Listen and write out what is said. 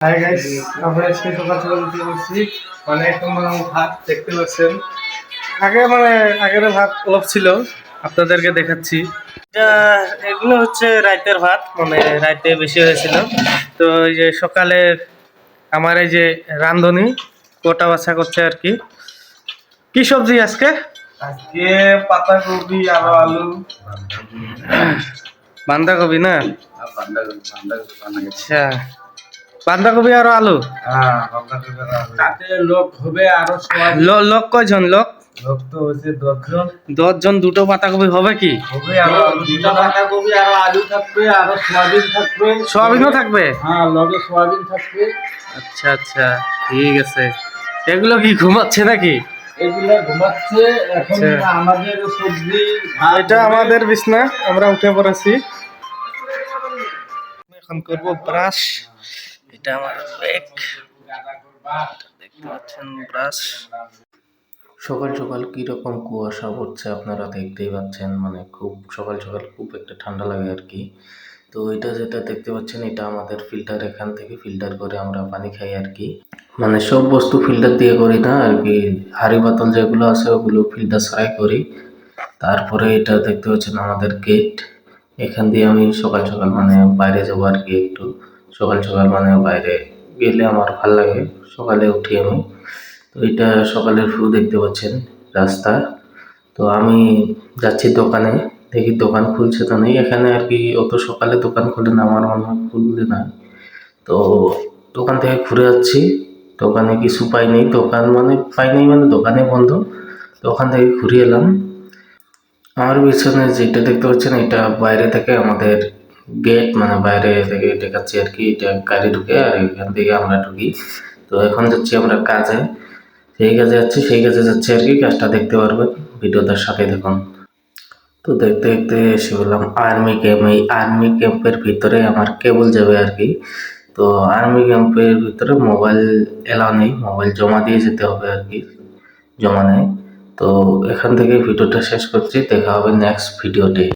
Hi guys, আমরা আজকে সকাল সকাল উঠে বসছি। মানে এখন ভাত দেখতে পাচ্ছেন। আগের ভাত অলপ ছিল, আপনাদেরকে দেখাচ্ছি। এগুলো হচ্ছে রাতের ভাত, মানে রাতে বেশি হয়েছিল। তো এই যে সকালে আমার এই যে রান্ধনি কোটা বাছা করছে আর কি। কি সবজি আজকে? আজকে পাতাকপি আর আলু। বাঁধাকপি না? আচ্ছা, বাঁধাকপি আর আলু। তাতে লোক হবে আরো লোক কয়জন? লোক তো হচ্ছে 10 জন। 10 জন। দুটো পাতাকপি হবে কি? হবে আরো দুটো পাতাকপি আরো আলু থাকবে, আরো সয়াবিন থাকবে। সয়াবিনও থাকবে? হ্যাঁ, লগে সয়াবিন থাকবে। আচ্ছা আচ্ছা, ঠিক আছে। এগুলো কি ঘুমাচ্ছে নাকি? এগুলা ঘুমাচ্ছে এখন। আচ্ছা। আমাদের সবজি এটা আমাদের বিছনা, আমরা উঠে পড়েছি। এখন করব ব্রাশ। এটা আমার ব্যাগ, দেখতে পাচ্ছেন ব্রাশ। সকাল সকাল কীরকম কুয়াশা পড়ছে আপনারা দেখতেই পাচ্ছেন, মানে খুব সকাল সকাল খুব একটা ঠান্ডা লাগে আর কি। তো এটা যেটা দেখতে পাচ্ছেন এটা আমাদের ফিল্টার, এখান থেকে ফিল্টার করে আমরা পানি খাই আর কি। মানে সব বস্তু ফিল্টার দিয়ে করি না আর কি, হাঁড়ি পাতল যেগুলো আছে ওগুলো ফিল্টার ছাড়াই করি। তারপরে এটা দেখতে পাচ্ছেন আমাদের গেট, এখান দিয়ে আমি সকাল সকাল মানে বাইরে যাবো আর কি। একটু সকাল সকাল মানে বাইরে গেলে আমার ভালো লাগে, সকালে উঠি আমি। তো এটা সকালের ভিউ দেখতে পাচ্ছেন রাস্তা। তো আমি যাচ্ছি দোকানে, দেখি দোকান খুলছে তো নেই এখানে আর কি। অত সকালে দোকান খুলে না, আমার মনে হয় খুলবে না। তো দোকান থেকে ঘুরে যাচ্ছি, দোকানে কিছু পাইনি। দোকান মানে পাইনি মানে দোকানে বন্ধ। তো ওখান থেকে ঘুরে এলাম। আমার পিছনে যেটা দেখতে পাচ্ছেন এটা বাইরে থেকে আমাদের গেট, মানে বাইরে থেকে দেখাচ্ছি আর কি। এটা গাড়ি ঢুকে আর এখান থেকে আমরা ঢুকি। তো এখন যাচ্ছি আমরা কাজে, সেই কাজে যাচ্ছি আর কি। কাজটা দেখতে পারবেন, ভিডিওটার সাথে দেখুন। তো দেখতে দেখতে এসে বললাম আর্মি ক্যাম্প। এই আর্মি ক্যাম্পের ভিতরে আমার কেবল যাবে আর কি। তো আর্মি ক্যাম্পের ভিতরে মোবাইল এলাও নেই, মোবাইল জমা দিয়ে যেতে হবে আর কি, জমা নেয়। তো এখান থেকে ভিডিওটা শেষ করছি, দেখা হবে নেক্সট ভিডিওতে।